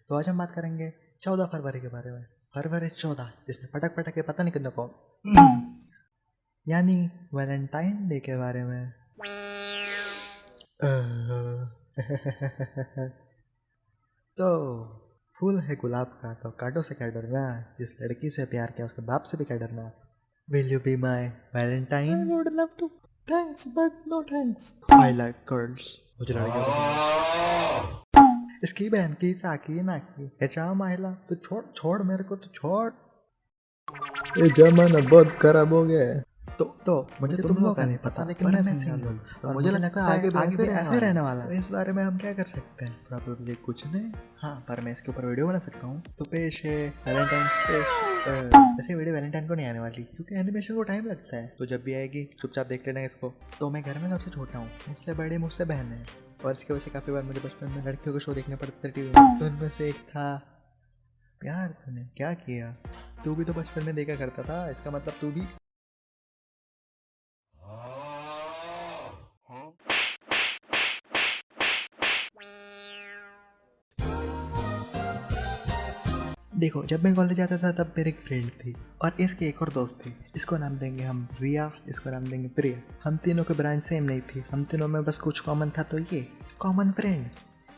तो आज हम बात करेंगे 14 फरवरी के बारे में। फरवरी 14 जिसने पटक पटक के पता नहीं कितने को यानी वैलेंटाइन डे के बारे में। तो फूल है गुलाब का तो कांटों से क्या डरना, जिस लड़की से प्यार किया उसके बाप से भी क्या डरना। Will you be my valentine? I would love to, thanks but no thanks. I like girls, मुझे लड़कियां पसंद है। इसकी बहन की साकी ना की हेचा महिला, तो छोड़ छोड़ मेरे को, तो छोड़। ये जमाना बहुत खराब हो गया है। तो मुझे तुम लोगों का नहीं पता, लेकिन मैं सिंगल हूँ और मुझे लगता है आगे भी ऐसे रहने वाला है। तो इस बारे में हम क्या कर सकते हैं? प्रॉब्लली कुछ नहीं। हाँ, पर मैं इसके ऊपर वीडियो बना सकता हूँ। तो पेश है वैलेंटाइन पेश। वैसे वीडियो वैलेंटाइन को नहीं आने वाली क्योंकि एनिमेशन को टाइम लगता है, तो जब भी आएगी चुपचाप देख लेना इसको। तो मैं घर में सबसे छोटा हूँ, मुझसे बड़े मुझसे बहन है, और इसकी वजह से काफ़ी बार मुझे बचपन में लड़कियों को शो देखने पड़ते थे टीवी में। तो उनमें से एक था प्यार। तूने क्या किया? तू भी तो बचपन में देखा करता था, इसका मतलब तू भी। देखो, जब मैं कॉलेज जाता था तब मेरी एक फ्रेंड थी और इसकी एक और दोस्त थी। इसको नाम देंगे हम रिया, इसको नाम देंगे प्रिया। हम तीनों की ब्रांच सेम नहीं थी, हम तीनों में बस कुछ कॉमन था, तो ये कॉमन फ्रेंड।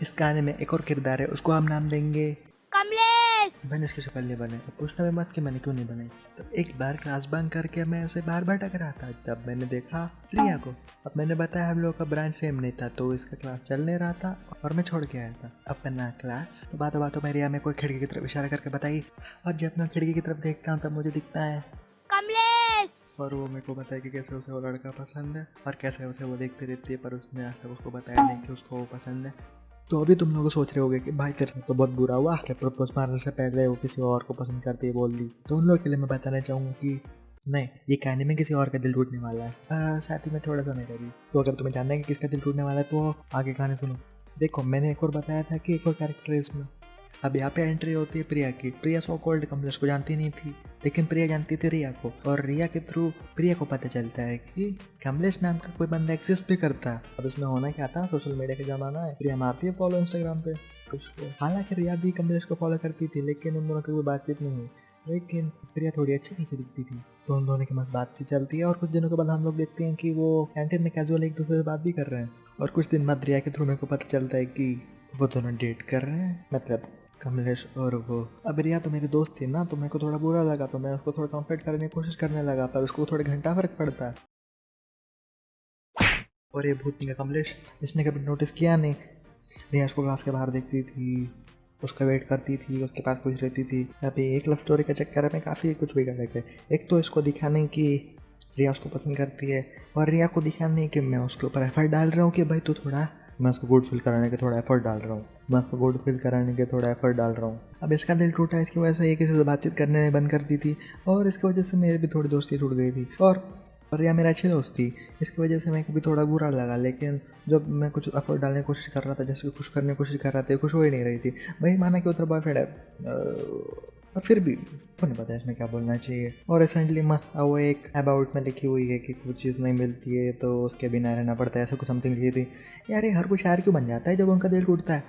इस गाने में एक और किरदार है, उसको हम नाम देंगे कमलेश। मैंने इसकी शक्ल नहीं बनाई, अब पूछना भी मत कि मैंने क्यों नहीं बनाई। तो एक बार क्लास बंक करके मैं ऐसे बाहर भटक रहा था, तब मैंने देखा रिया को। अब मैंने बताया हम लोग का ब्रांच सेम नहीं था, तो इसका क्लास चल नहीं रहा था और मैं छोड़ के आया था अपना क्लास। तो बातों बातों में रिया में कोई खिड़की की तरफ इशारा करके बताई, और जब मैं खिड़की की तरफ देखता हूँ तब मुझे दिखता है कमलेश। और वो मेरे को बताया कि कैसे उसे वो लड़का पसंद है और कैसे उसे वो देखती रहती है, पर उसने आज तक उसको बताया नहीं कि उसको वो पसंद है। तो अभी तुम लोग सोच रहे होगे कि भाई तेरे तो बहुत बुरा हुआ, प्रपोज मारने से पहले वो किसी और को पसंद करती है बोल दी। तो उन लोगों के लिए मैं बताना चाहूँगा कि नहीं, ये कहानी में किसी और का दिल टूटने वाला है, साथ ही में थोड़ा सा मेरा भी। तो अगर तुम्हें जानना है कि किसका दिल टूटने वाला है तो आगे कहानी सुनो। देखो, मैंने एक और बताया था कि एक और कैरेक्टर है इसमें। अब यहाँ पे एंट्री होती है प्रिया की। प्रिया सो कॉल्ड कमलेश को जानती नहीं थी, लेकिन प्रिया जानती थी रिया को, और रिया के थ्रू प्रिया को पता चलता है कि कमलेश नाम का कोई बंदा एग्जिस्ट भी करता है। अब इसमें होना क्या था, सोशल मीडिया का जमाना है, प्रिया मारती है फॉलो इंस्टाग्राम पे उसको। हालांकि रिया भी कमलेश को फॉलो करती थी, लेकिन उन दोनों की कोई बातचीत नहीं हुई। लेकिन प्रिया थोड़ी अच्छी खासी दिखती थी, तो उन दोनों की मस्त बातचीत चलती है। और कुछ दिनों के बाद हम लोग देखते हैं कि वो कैंटीन में कैजुअल एक दूसरे से बात भी कर रहे हैं। और कुछ दिन बाद रिया के थ्रू मेरे को पता चलता है कि वो दोनों डेट कर रहे हैं, मतलब कमलेश और वो। अब रिया तो मेरी दोस्त थी ना, तो मेरे को थोड़ा बुरा लगा, तो मैं उसको थोड़ा कंफर्ट करने की कोशिश करने लगा, पर उसको थोड़े घंटा फर्क पड़ता है। और ये भूतनी का कमलेश, इसने कभी नोटिस किया नहीं। रिया उसको क्लास के बाहर देखती थी, उसका वेट करती थी, उसके पास कुछ रहती थी। अभी एक लव स्टोरी के चक्कर में काफ़ी कुछ बिगड़ गए। एक तो इसको दिखाने की रिया उसको पसंद करती है, और रिया को दिखाने कि मैं उसके ऊपर एफर्ट डाल रहा हूँ कि भाई तू थोड़ा, मैं उसको गुड फील कराने के थोड़ा एफर्ट डाल रहा हूँ, मैं उसको गुड फील कराने के थोड़ा एफर्ट डाल रहा हूँ। अब इसका दिल टूटा, इसकी वजह से ये किसी से बातचीत करने बंद कर दी थी, और इसकी वजह से मेरी भी थोड़ी दोस्ती टूट गई थी। और रिया मेरा अच्छी दोस्त थी, इसकी वजह से मेरे को भी थोड़ा बुरा लगा। लेकिन जब मैं कुछ एफर्ट डालने की कोशिश कर रहा था, जैसे खुश करने की कोशिश कर रहा था, खुश हो ही नहीं रही थी। भाई माना कि उधर बॉयफ्रेंड है, पर फिर भी को नहीं पता इसमें क्या बोलना चाहिए। और रिसेंटली मस्त वो एक अबाउट में लिखी हुई है कि कुछ चीज़ नहीं मिलती है तो उसके बिना रहना पड़ता है, ऐसा कुछ समथिंग लिखी थी। यार ये हर कोई शायर क्यों बन जाता है जब उनका दिल टूटता है?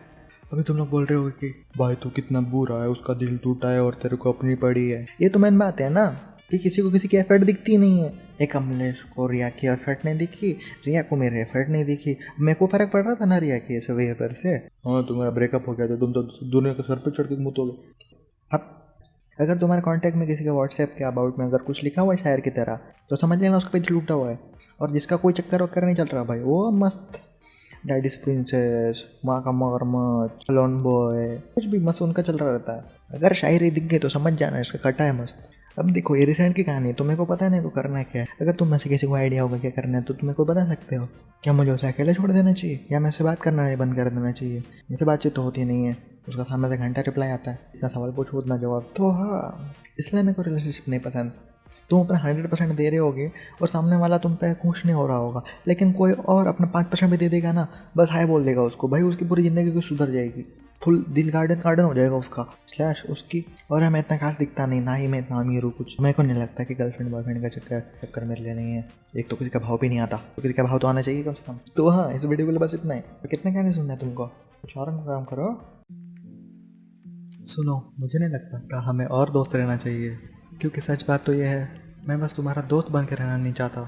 अभी तुम लोग बोल रहे हो कि भाई तू कितना बुरा है, उसका दिल टूटा है और तेरे को अपनी पड़ी है। ये तो मेन बात है ना कि किसी को किसी की एफर्ट दिखती नहीं है। एक कमलेश को रिया की एफर्ट नहीं दिखी, रिया को मेरे एफर्ट नहीं दिखी। मेरे को फर्क पड़ रहा था ना रिया की ऐसे वेपर से। हाँ, तुम्हारा ब्रेकअप हो गया था, तुम तो दुनिया के सर पे चढ़ के मुतोगे। अब अगर तुम्हारे कांटेक्ट में किसी के व्हाट्सएप के अबाउट में अगर कुछ लिखा हुआ है शायर की तरह, तो समझ लेना उसका पेज लूटा हुआ है। और जिसका कोई चक्कर वक्कर नहीं चल रहा भाई, वो मस्त डैडीज प्रिंसेस, माँ का मगरमच्छ, सलोन बॉय, कुछ भी मस्त उनका चल रहा रहता है। अगर शायरी दिख गई तो समझ जाना इसका कटा है मस्त। अब देखो, ये रिसेंट की कहानी है, तो मेरे को पता नहीं को करना क्या है। अगर तुम में से किसी को आइडिया होगा क्या करना है तो तुम मेरे को बता सकते हो। क्या मुझे उसे अकेले छोड़ देना चाहिए, या मैं उससे बात करना नहीं बंद कर देना चाहिए? मुझसे बातचीत तो होती नहीं है, उसका सामने से घंटा रिप्लाई आता है, इतना सवाल पूछो उतना जवाब। तो हाँ, इसलिए मेरे को रिलेशनशिप नहीं पसंद। तुम अपना 100% दे रहे होगे और सामने वाला तुम पे खुश नहीं हो रहा होगा, लेकिन कोई और अपना 5% भी दे देगा ना, बस हाय बोल देगा उसको, भाई उसकी पूरी ज़िंदगी को सुधर जाएगी, फुल दिल गार्डन गार्डन हो जाएगा उसका स्लैश उसकी। और हमें इतना खास दिखता नहीं, ना ही मैं इतना अमीर हूँ कुछ। मेरे को नहीं लगता कि गर्लफ्रेंड बॉयफ्रेंड का चक्कर मेरे लिए नहीं है। एक तो किसी का भाव भी नहीं आता, तो किसी का भाव तो आना चाहिए कम से कम। तो हाँ, इस वीडियो के लिए बस इतना ही। तो कितने कहने सुनना है तुमको? कुछ और काम करो। सुनो, मुझे नहीं लगता हमें और दोस्त रहना चाहिए, क्योंकि सच बात तो यह है, मैं बस तुम्हारा दोस्त बन के रहना नहीं चाहता।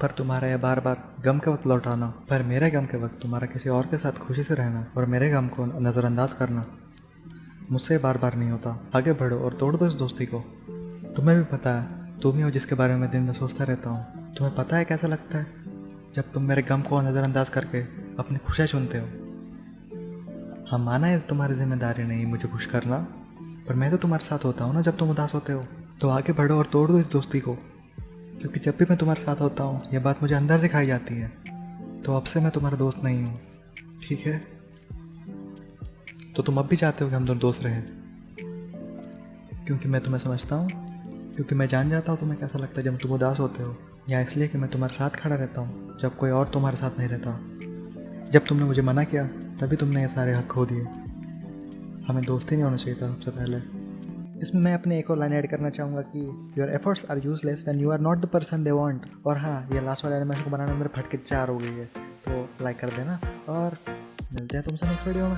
पर तुम्हारा यह बार बार गम के वक्त लौटाना, पर मेरे गम के वक्त तुम्हारा किसी और के साथ खुशी से रहना और मेरे गम को नज़रअंदाज करना मुझसे बार बार नहीं होता। आगे बढ़ो और तोड़ दो इस दोस्ती को। तुम्हें भी पता है, तुम ही हो जिसके बारे में दिन भर सोचता रहता हूँ। तुम्हें पता है कैसा लगता है जब तुम मेरे गम को नज़रअंदाज करके अपनी खुशियाँ चुनते हो। हाँ, माना है तुम्हारी जिम्मेदारी नहीं मुझे खुश करना, पर मैं तो तुम्हारे साथ होता हूँ ना जब तुम उदास होते हो। तो आगे बढ़ो और तोड़ दो इस दोस्ती को, क्योंकि जब भी मैं तुम्हारे साथ होता हूँ यह बात मुझे अंदर से खाई जाती है। तो अब से मैं तुम्हारा दोस्त नहीं हूँ, ठीक है? तो तुम अब भी चाहते हो कि हम दोनों दोस्त रहें, क्योंकि मैं तुम्हें समझता हूँ, क्योंकि मैं जान जाता हूँ तुम्हें कैसा लगता है जब तुम उदास होते हो, या इसलिए कि मैं तुम्हारे साथ खड़ा रहता हूँ जब कोई और तुम्हारे साथ नहीं रहता। जब तुमने मुझे मना किया तभी तुमने ये सारे हक खो दिए। हमें दोस्ती नहीं होना चाहिए था सबसे पहले। इसमें मैं अपने एक और लाइन ऐड करना चाहूँगा कि your efforts are useless when you are not the person they want. और हाँ, ये लास्ट वाले एनिमेशन को बनाने में मेरे फटके 4 हो गई है, तो लाइक कर देना और मिलते हैं तुमसे नेक्स्ट वीडियो में।